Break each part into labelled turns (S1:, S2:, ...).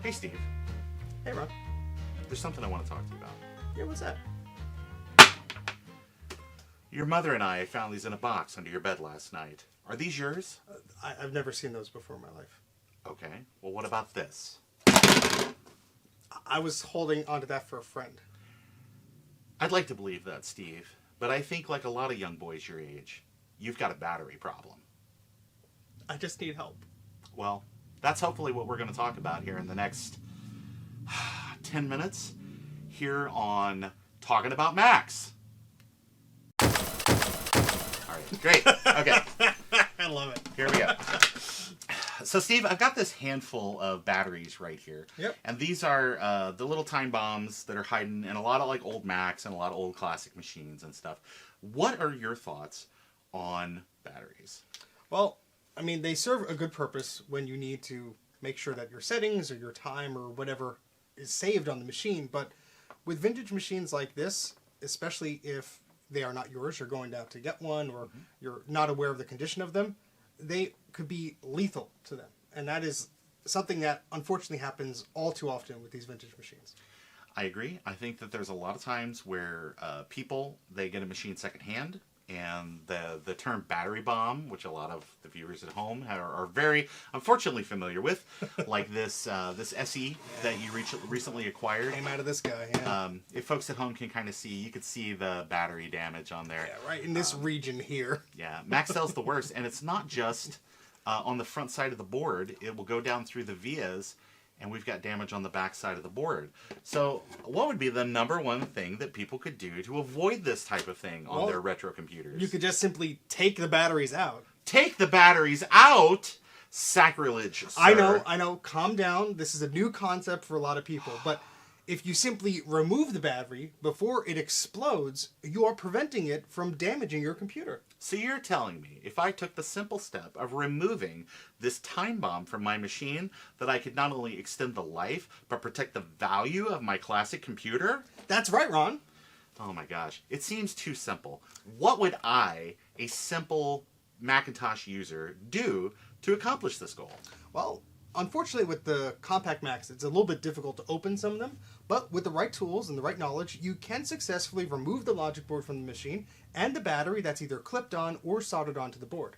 S1: Hey, Steve.
S2: Hey, Ron.
S1: There's something I want to talk to you about.
S2: Yeah, what's that?
S1: Your mother and I found these in a box under your bed last night. Are these yours?
S2: I've never seen those before in my life.
S1: Okay. Well, what about this?
S2: I was holding onto that for a friend.
S1: I'd like to believe that, Steve. But I think, like a lot of young boys your age, you've got a battery problem.
S2: I just need help.
S1: Well, that's hopefully what we're going to talk about here in the next 10 minutes here on Talking About Macs. All right, great. Okay.
S2: I love it.
S1: Here we go. So, Steve, I've got this handful of batteries right here.
S2: Yep.
S1: And these are the little time bombs that are hiding in a lot of like old Macs and a lot of old classic machines and stuff. What are your thoughts on batteries?
S2: Well, I mean, they serve a good purpose when you need to make sure that your settings or your time or whatever is saved on the machine. But with vintage machines like this, especially if they are not yours, you're going out to get one, or you're not aware of the condition of them, they could be lethal to them. And that is something that unfortunately happens all too often with these vintage machines.
S1: I agree. I think that there's a lot of times where people, they get a machine secondhand, and the term battery bomb, which a lot of the viewers at home are very unfortunately familiar with, like this SE that you recently acquired.
S2: Came out of this guy, yeah.
S1: If folks at home can kind of see, you could see the battery damage on there.
S2: Yeah, right in this region here.
S1: Yeah, Maxell's the worst, and it's not just on the front side of the board. It will go down through the vias, and we've got damage on the back side of the board. So what would be the number one thing that people could do to avoid this type of thing on their retro computers?
S2: You could just simply take the batteries out.
S1: Take the batteries out? Sacrilege, sir.
S2: I know. Calm down. This is a new concept for a lot of people. But if you simply remove the battery before it explodes, you are preventing it from damaging your computer.
S1: So you're telling me if I took the simple step of removing this time bomb from my machine, that I could not only extend the life, but protect the value of my classic computer?
S2: That's right, Ron.
S1: Oh my gosh. It seems too simple. What would I, a simple Macintosh user, do to accomplish this goal?
S2: Well, unfortunately with the compact Macs, it's a little bit difficult to open some of them, but with the right tools and the right knowledge, you can successfully remove the logic board from the machine and the battery that's either clipped on or soldered onto the board.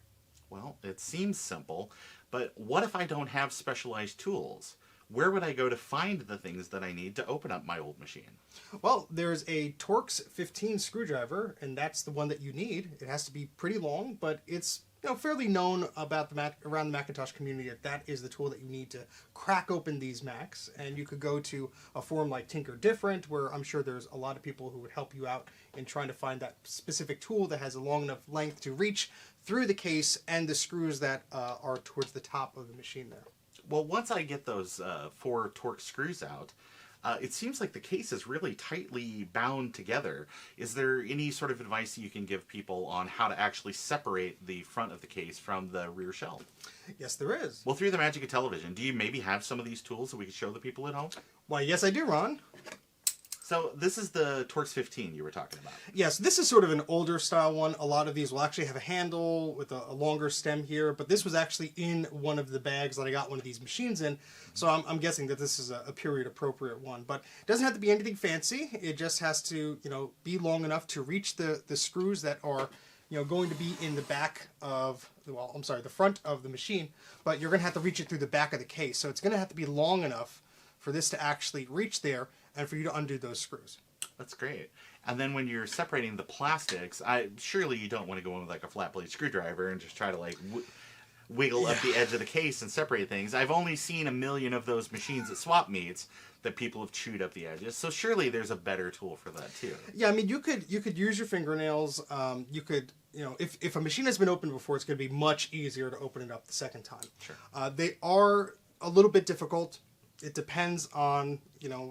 S1: Well, it seems simple, but what if I don't have specialized tools? Where would I go to find the things that I need to open up my old machine?
S2: Well, there's a Torx 15 screwdriver, and that's the one that you need. It has to be pretty long, but it's fairly known about around the Macintosh community that is the tool that you need to crack open these Macs. And you could go to a forum like Tinker Different, where I'm sure there's a lot of people who would help you out in trying to find that specific tool that has a long enough length to reach through the case and the screws that are towards the top of the machine there.
S1: Well, once I get those 4 Torx screws out, it seems like the case is really tightly bound together. Is there any sort of advice you can give people on how to actually separate the front of the case from the rear shell?
S2: Yes, there is.
S1: Well, through the magic of television, do you maybe have some of these tools that we could show the people at home?
S2: Why, yes, I do, Ron.
S1: So this is the Torx 15 you were talking about.
S2: Yes, this is sort of an older style one. A lot of these will actually have a handle with a longer stem here, but this was actually in one of the bags that I got one of these machines in, so I'm guessing that this is a period appropriate one. But it doesn't have to be anything fancy. It just has to, be long enough to reach the screws that are, going to be in the back of, the front of the machine, but you're going to have to reach it through the back of the case. So it's going to have to be long enough for this to actually reach there and for you to undo those screws.
S1: That's great. And then when you're separating the plastics, surely you don't want to go in with like a flat blade screwdriver and just try to like wiggle up the edge of the case and separate things. I've only seen a million of those machines at swap meets that people have chewed up the edges. So surely there's a better tool for that too.
S2: Yeah, I mean, you could use your fingernails. You could, if a machine has been opened before, it's going to be much easier to open it up the second time.
S1: Sure.
S2: They are a little bit difficult. It depends on,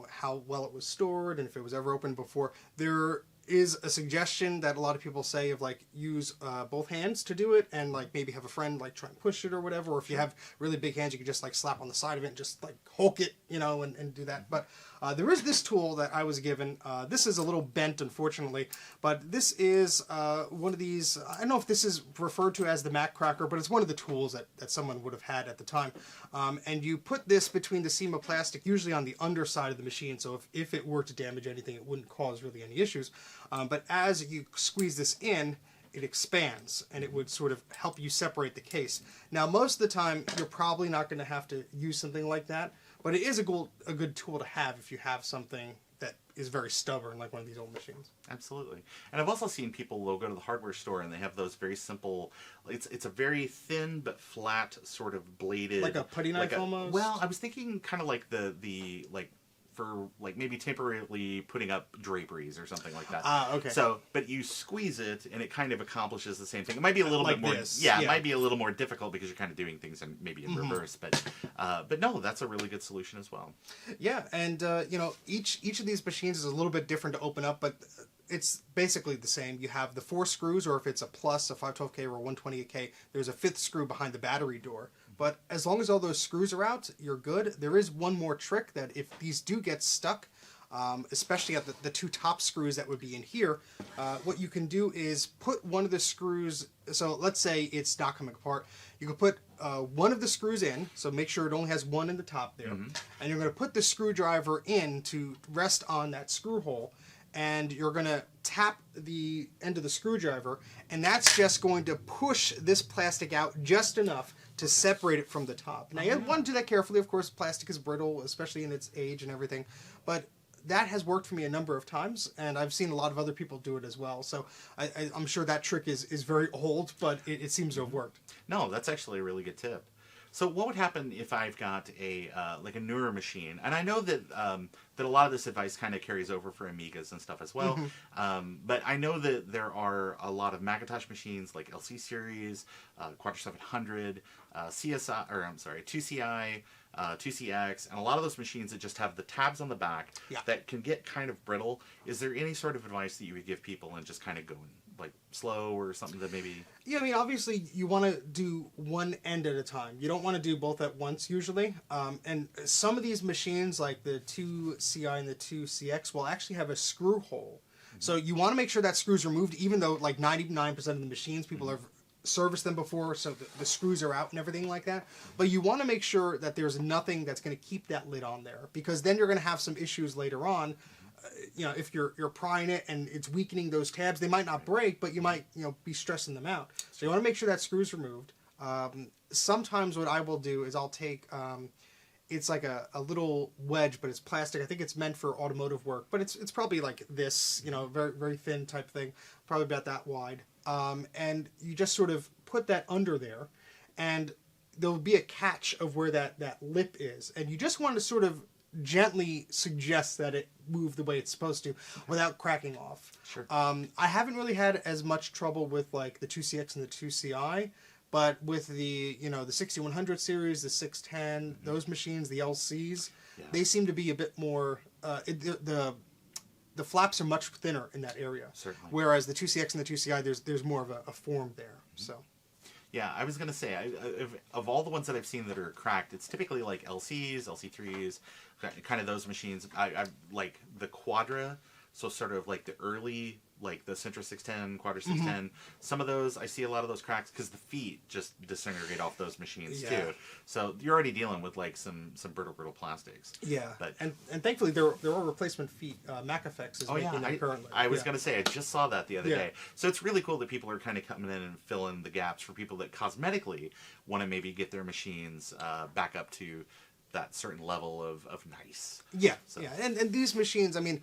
S2: how well it was stored and if it was ever opened before. There is a suggestion that a lot of people say of like use both hands to do it, and like maybe have a friend like try and push it or whatever. Or if you have really big hands, you can just like slap on the side of it and just like hulk it, and do that. But There is this tool that I was given. This is a little bent, unfortunately, but this is one of these. I don't know if this is referred to as the Mac Cracker, but it's one of the tools that someone would have had at the time. And you put this between the seam of plastic, usually on the underside of the machine, so if it were to damage anything, it wouldn't cause really any issues. But as you squeeze this in, it expands, and it would sort of help you separate the case. Now, most of the time, you're probably not going to have to use something like that, but it is a good tool to have if you have something that is very stubborn, like one of these old machines.
S1: Absolutely. And I've also seen people go to the hardware store, and they have those very simple, it's a very thin but flat sort of bladed...
S2: Like a putty knife almost?
S1: Well, I was thinking kind of like the for like maybe temporarily putting up draperies or something like that.
S2: Okay.
S1: So, but you squeeze it and it kind of accomplishes the same thing. It might be a little
S2: like
S1: bit more,
S2: this.
S1: yeah, it might be a little more difficult because you're kind of doing things in maybe in reverse. But no, that's a really good solution as well.
S2: Yeah, and you know, each of these machines is a little bit different to open up, but it's basically the same. You have the 4 screws, or if it's a plus, a 512K or a 128K, there's a 5th screw behind the battery door. But as long as all those screws are out, you're good. There is one more trick that if these do get stuck, especially at the 2 top screws that would be in here, what you can do is put one of the screws, so let's say it's not coming apart, you can put one of the screws in, so make sure it only has one in the top there, and you're going to put the screwdriver in to rest on that screw hole, and you're going to tap the end of the screwdriver, and that's just going to push this plastic out just enough to separate it from the top. Now, you want to do that carefully. Of course, plastic is brittle, especially in its age and everything, but that has worked for me a number of times, and I've seen a lot of other people do it as well. So I'm sure that trick is very old, but it seems to have worked.
S1: No, that's actually a really good tip. So what would happen if I've got a like a newer machine? And I know that that a lot of this advice kind of carries over for Amigas and stuff as well. But I know that there are a lot of Macintosh machines like LC Series, Quadra 700, CSI, or I'm sorry, 2CI, 2CX, and a lot of those machines that just have the tabs on the back that can get kind of brittle. Is there any sort of advice that you would give people and just kind of going like slow or something that maybe...
S2: Yeah, I mean, obviously you want to do one end at a time. You don't want to do both at once usually. And some of these machines, like the 2CI and the 2CX, will actually have a screw hole. So you want to make sure that screw's removed, even though like 99% of the machines, people have serviced them before, so the screws are out and everything like that. But you want to make sure that there's nothing that's going to keep that lid on there, because then you're going to have some issues later on. You know, if you're prying it and it's weakening those tabs, they might not break, but you might, you know, be stressing them out. So you want to make sure that screw's removed. Sometimes what I will do is I'll take, it's like a little wedge, but it's plastic. I think it's meant for automotive work, but it's probably like this, you know, very, very thin type thing, probably about that wide. And you just sort of put that under there, and there'll be a catch of where that lip is. And you just want to sort of gently suggest that it move the way it's supposed to without cracking off.
S1: Sure.
S2: I haven't really had as much trouble with like the 2CX and the 2CI, but with the, you know, the 6100 series, the 610, those machines, the LCs, they seem to be a bit more, the flaps are much thinner in that area.
S1: Certainly.
S2: Whereas the 2CX and the 2CI, there's more of a form there. So.
S1: Yeah, I was going to say, of all the ones that I've seen that are cracked, it's typically like LCs, LC3s, kind of those machines. I like the Quadra, so sort of like the early, like the Centra 610, Quadra 610. Some of those, I see a lot of those cracks because the feet just disintegrate off those machines too. So you're already dealing with like some brittle plastics.
S2: Yeah,
S1: but
S2: and thankfully there are replacement feet. McAfee is making them currently.
S1: I was going to say, I just saw that the other day. So it's really cool that people are kind of coming in and filling the gaps for people that cosmetically want to maybe get their machines back up to that certain level of nice.
S2: Yeah, so. Yeah, and these machines, I mean,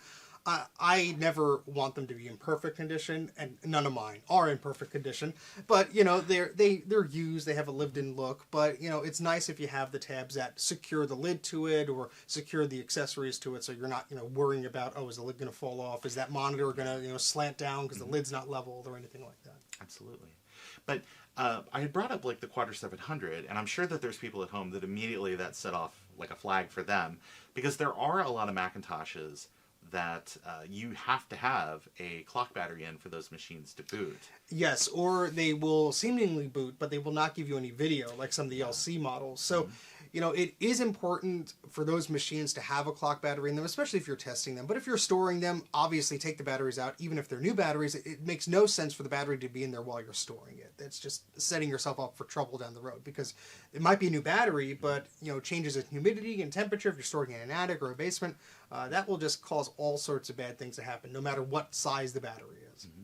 S2: I never want them to be in perfect condition, and none of mine are in perfect condition. But you know, they're used, they have a lived-in look. But you know, it's nice if you have the tabs that secure the lid to it or secure the accessories to it, so you're not, you know, worrying about, oh, is the lid going to fall off? Is that monitor going to, you know, slant down because the lid's not leveled or anything like that?
S1: Absolutely. But I had brought up like the Quadra 700, and I'm sure that there's people at home that immediately that set off like a flag for them, because there are a lot of Macintoshes that you have to have a clock battery in for those machines to boot.
S2: Yes, or they will seemingly boot, but they will not give you any video like some of the LC models. So, it is important for those machines to have a clock battery in them, especially if you're testing them. But if you're storing them, obviously take the batteries out. Even if they're new batteries, it makes no sense for the battery to be in there while you're storing it. That's just setting yourself up for trouble down the road, because it might be a new battery, but changes in humidity and temperature, if you're storing it in an attic or a basement, that will just cause all sorts of bad things to happen, no matter what size the battery is.
S1: Mm-hmm.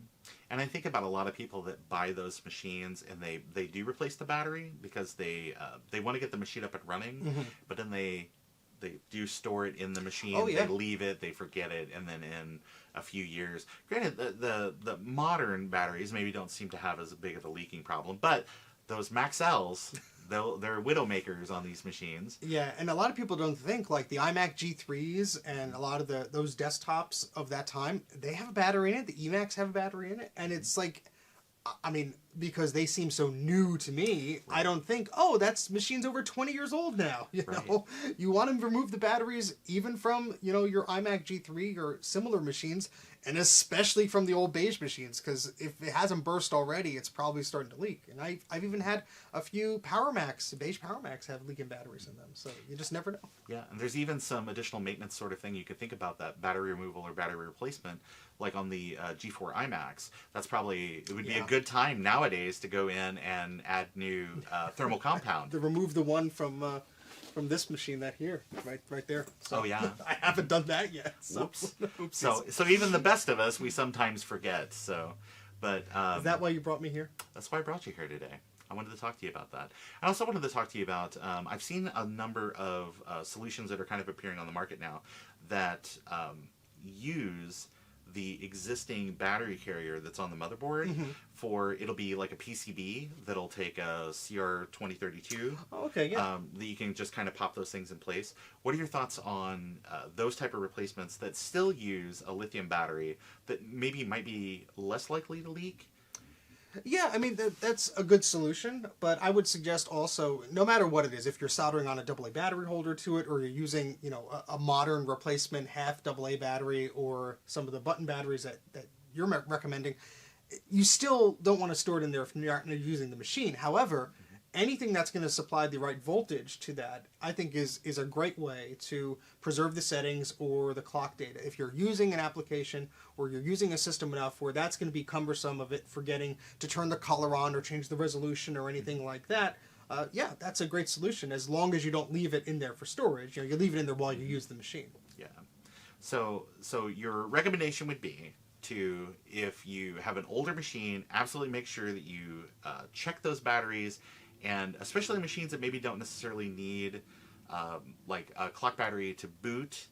S1: And I think about a lot of people that buy those machines and they do replace the battery because they want to get the machine up and running, but then they do store it in the machine.
S2: Oh, yeah.
S1: They leave it, they forget it, and then in a few years, granted the modern batteries maybe don't seem to have as big of a leaking problem, but those Maxells, they're widowmakers on these machines.
S2: Yeah, and a lot of people don't think, like the iMac G3s and a lot of those desktops of that time, they have a battery in it. The eMacs have a battery in it, and it's like, I mean, because they seem so new to me, right. I don't think, oh, that's machine's over 20 years old now.
S1: Right.
S2: You want to remove the batteries even from your iMac G3 or similar machines, and especially from the old beige machines, because if it hasn't burst already, it's probably starting to leak. And I've even had a few beige Power Macs have leaking batteries in them, so you just never know.
S1: Yeah, and there's even some additional maintenance sort of thing you could think about, that battery removal or battery replacement, like on the G4 iMacs. It would be a good time nowadays to go in and add new thermal compound.
S2: To remove the one from this machine, that here, right there. So,
S1: oh yeah,
S2: I haven't done that yet. So.
S1: Whoops. So even the best of us, we sometimes forget. So, but
S2: is that why you brought me here?
S1: That's why I brought you here today. I wanted to talk to you about that. I also wanted to talk to you about, I've seen a number of solutions that are kind of appearing on the market now that use the existing battery carrier that's on the motherboard for, it'll be like a PCB that'll take a CR2032.
S2: Oh, okay, yeah.
S1: That you can just kind of pop those things in place. What are your thoughts on those type of replacements that still use a lithium battery that maybe might be less likely to leak?
S2: Yeah, I mean, that's a good solution, but I would suggest also, no matter what it is, if you're soldering on a AA battery holder to it, or you're using, a modern replacement half AA battery, or some of the button batteries that you're recommending, you still don't want to store it in there if you're not using the machine. However, anything that's going to supply the right voltage to that, I think is a great way to preserve the settings or the clock data. If you're using an application or you're using a system enough where that's going to be cumbersome of it forgetting to turn the color on or change the resolution or anything like that, yeah, that's a great solution, as long as you don't leave it in there for storage. You leave it in there while you use the machine.
S1: Yeah. So your recommendation would be to, if you have an older machine, absolutely make sure that you check those batteries. And especially machines that maybe don't necessarily need like a clock battery to boot,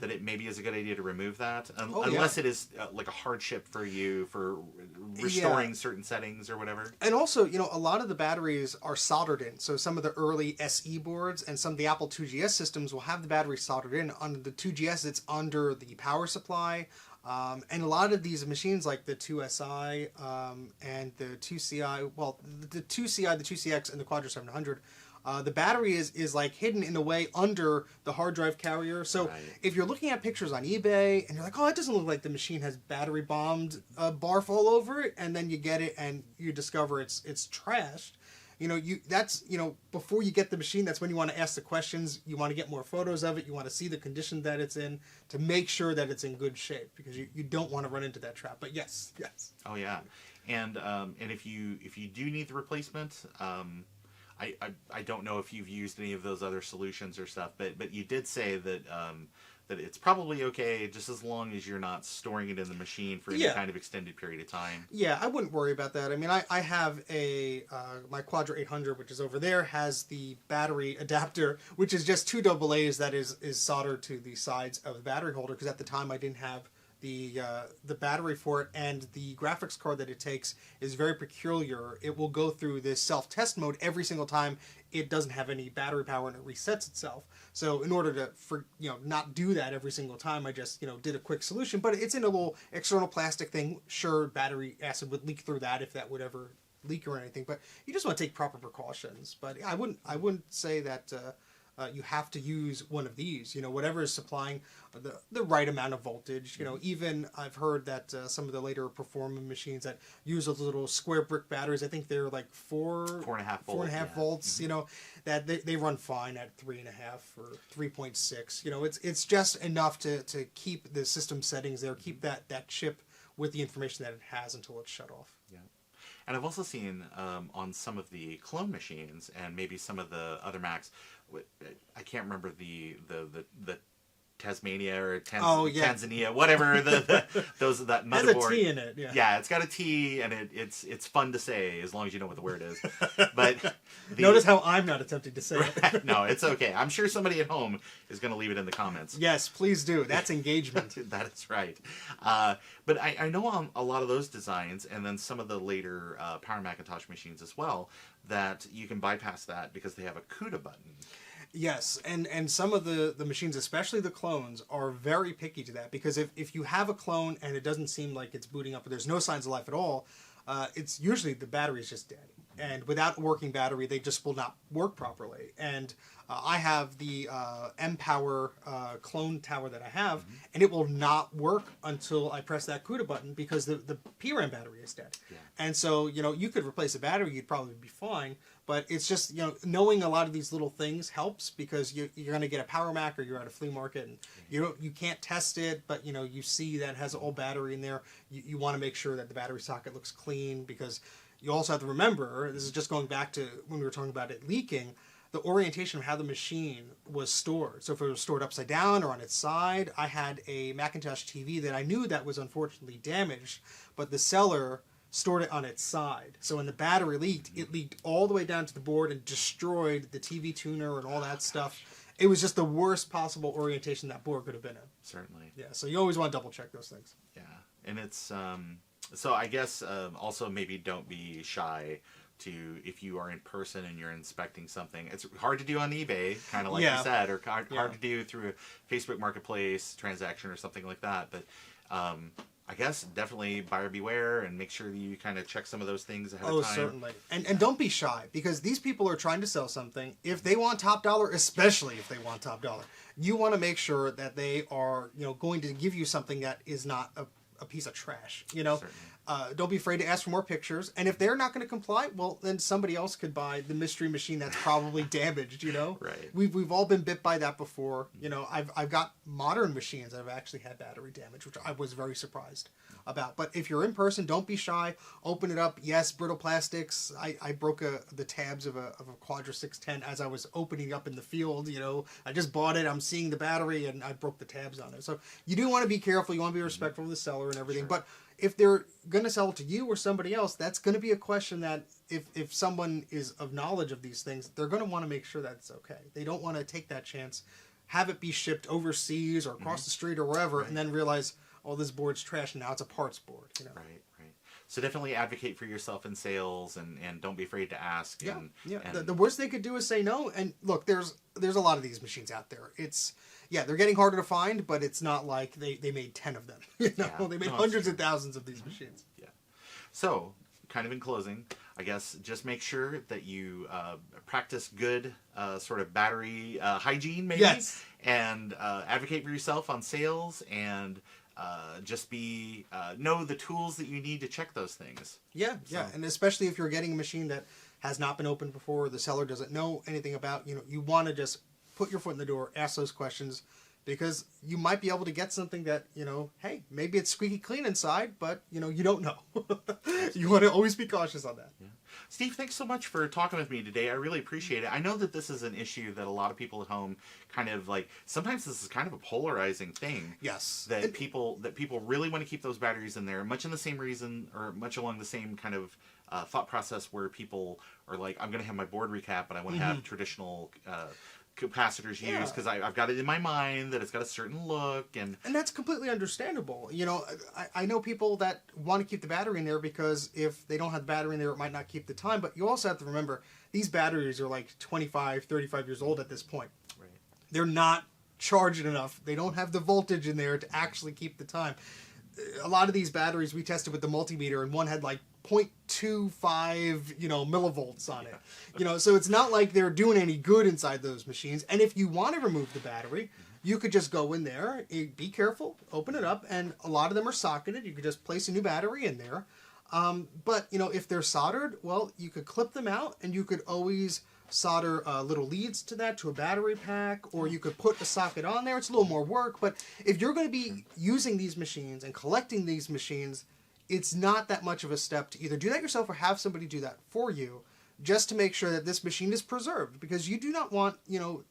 S1: that it maybe is a good idea to remove that, unless it is like a hardship for you for restoring certain settings or whatever. And
S2: also, a lot of the batteries are soldered in. So some of the early SE boards and some of the Apple IIgs systems will have the battery soldered in. On the 2GS, it's under the power supply. And a lot of these machines, like the 2SI and the 2CI, well, the 2CI, the 2CX, and the Quadra 700, the battery is like hidden in a way under the hard drive carrier. So if you're looking at pictures on eBay and you're like, oh, it doesn't look like the machine has battery bombed barf all over it, and then you get it and you discover it's trashed. Before you get the machine, that's when you want to ask the questions. You want to get more photos of it. You want to see the condition that it's in to make sure that it's in good shape, because you don't want to run into that trap. But yes.
S1: Oh yeah, and if you do need the replacement, I don't know if you've used any of those other solutions or stuff, but you did say that that it's probably okay just as long as you're not storing it in the machine for any kind of extended period of time.
S2: Yeah, I wouldn't worry about that. I mean, I have my Quadra 800, which is over there, has the battery adapter, which is just two AA's that is soldered to the sides of the battery holder, because at the time I didn't have the battery for it, and the graphics card that it takes is very peculiar. It will go through this self-test mode every single time it doesn't have any battery power and it resets itself. So in order to not do that every single time, I just did a quick solution. But it's in a little external plastic thing. Sure, battery acid would leak through that if that would ever leak or anything, but you just want to take proper precautions. But I wouldn't say that you have to use one of these. Whatever is supplying the right amount of voltage. Even I've heard that some of the later performance machines that use those little square brick batteries, I think they're like 4.5 volts. That they run fine at 3.5 or 3.6. It's just enough to keep the system settings there, keep that chip with the information that it has until it's shut off.
S1: Yeah. And I've also seen on some of the clone machines and maybe some of the other Macs, I can't remember the Tasmania or Tanzania, whatever that motherboard.
S2: Has a T in it.
S1: Yeah, it's got a T, and it's fun to say as long as you know what the word is. But
S2: notice how I'm not attempting to say it.
S1: No, it's okay. I'm sure somebody at home is going to leave it in the comments.
S2: Yes, please do. That's engagement.
S1: That is right. But I know on a lot of those designs, and then some of the later Power Macintosh machines as well, that you can bypass that because they have a CUDA button.
S2: Yes, and some of the machines, especially the clones, are very picky to that, because if you have a clone and it doesn't seem like it's booting up, or there's no signs of life at all, it's usually the battery is just dead. And without a working battery, they just will not work properly. And I have the M-Power clone tower that I have, and it will not work until I press that CUDA button because the PRAM battery is dead. Yeah. And so, you could replace a battery, you'd probably be fine. But it's just, knowing a lot of these little things helps, because you're going to get a Power Mac or you're at a flea market and you can't test it, but you see that it has an old battery in there. You want to make sure that the battery socket looks clean, because you also have to remember, this is just going back to when we were talking about it leaking, the orientation of how the machine was stored. So if it was stored upside down or on its side, I had a Macintosh TV that I knew that was unfortunately damaged, but the seller stored it on its side. So when the battery leaked, it leaked all the way down to the board and destroyed the TV tuner and all that stuff. It was just the worst possible orientation that board could have been in.
S1: Certainly.
S2: Yeah, so you always want to double check those things.
S1: Yeah, and it's, so I guess also maybe don't be shy to, if you are in person and you're inspecting something. It's hard to do on eBay, kind of like you said, or hard to do through a Facebook Marketplace transaction or something like that. But I guess definitely buyer beware, and make sure that you kind of check some of those things ahead of time. Oh,
S2: certainly. And don't be shy, because these people are trying to sell something. If they want top dollar, especially if they want top dollar, you want to make sure that they are, going to give you something that is not a piece of trash. Don't be afraid to ask for more pictures. And if they're not going to comply, well, then somebody else could buy the mystery machine that's probably damaged.
S1: Right.
S2: We've all been bit by that before. I've got modern machines that have actually had battery damage, which I was very surprised about. But if you're in person, don't be shy. Open it up. Yes, brittle plastics. I broke the tabs of a Quadra 610 as I was opening up in the field. I just bought it. I'm seeing the battery, and I broke the tabs on it. So you do want to be careful. You want to be respectful of the seller and everything. Sure. But if they're going to sell it to you or somebody else, that's going to be a question that if someone is of knowledge of these things, they're going to want to make sure that it's okay. They don't want to take that chance, have it be shipped overseas or across the street or wherever, and then realize, oh, this board's trash, and now it's a parts board.
S1: Right. So definitely advocate for yourself in sales, and don't be afraid to ask.
S2: Yeah,
S1: And
S2: the worst they could do is say no. And look, there's a lot of these machines out there. They're getting harder to find, but it's not like they made 10 of them. They made hundreds of thousands of these machines. Yeah.
S1: So, kind of in closing, I guess just make sure that you practice good sort of battery hygiene, maybe.
S2: Yes.
S1: And advocate for yourself on sales, and just know the tools that you need to check those things. Yeah.
S2: And especially if you're getting a machine that has not been opened before, the seller doesn't know anything about, you want to just put your foot in the door, ask those questions, because you might be able to get something that, hey, maybe it's squeaky clean inside, but, you don't know. You want to always be cautious on that.
S1: Yeah. Steve, thanks so much for talking with me today. I really appreciate it. I know that this is an issue that a lot of people at home kind of sometimes this is kind of a polarizing thing.
S2: Yes.
S1: That people really want to keep those batteries in there, much in the same reason, or much along the same kind of thought process, where people are like, I'm going to have my board recap, but I want to have traditional capacitors used, because I've got it in my mind that it's got a certain look, and
S2: that's completely understandable. I know people that want to keep the battery in there because if they don't have the battery in there, it might not keep the time. But you also have to remember, these batteries are like 25, 35 years old at this point. Right. They're not charged enough. They don't have the voltage in there to actually keep the time. A lot of these batteries we tested with the multimeter, and one had like 0.25, millivolts on it. So it's not like they're doing any good inside those machines. And if you want to remove the battery, you could just go in there, be careful, open it up, and a lot of them are socketed. You could just place a new battery in there. But, if they're soldered, well, you could clip them out, and you could always solder little leads to that, to a battery pack, or you could put a socket on there. It's a little more work, but if you're going to be using these machines and collecting these machines, it's not that much of a step to either do that yourself or have somebody do that for you, just to make sure that this machine is preserved, because you do not want, to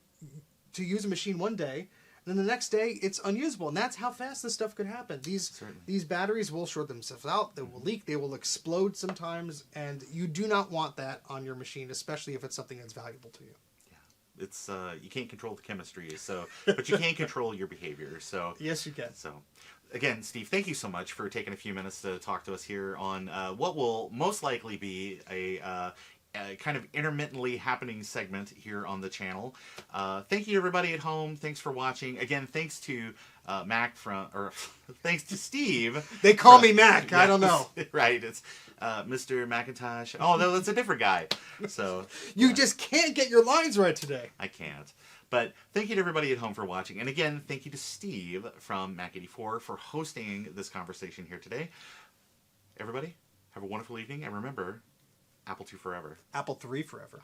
S2: use a machine one day, and then the next day it's unusable, and that's how fast this stuff could happen. These batteries will short themselves out, they will leak, they will explode sometimes, and you do not want that on your machine, especially if it's something that's valuable to you.
S1: Yeah, it's you can't control the chemistry, but you can control your behavior. So
S2: yes, you can.
S1: So again, Steve, thank you so much for taking a few minutes to talk to us here on what will most likely be a kind of intermittently happening segment here on the channel. Thank you everybody at home. Thanks for watching. Again, thanks to thanks to Steve.
S2: They call me Mac. I don't know.
S1: Right. It's Mr. Macintosh. Oh, no, that's a different guy. So
S2: you just can't get your lines right today.
S1: I can't. But thank you to everybody at home for watching. And again, thank you to Steve from Mac84 for hosting this conversation here today. Everybody, have a wonderful evening. And remember, Apple II forever.
S2: Apple III forever.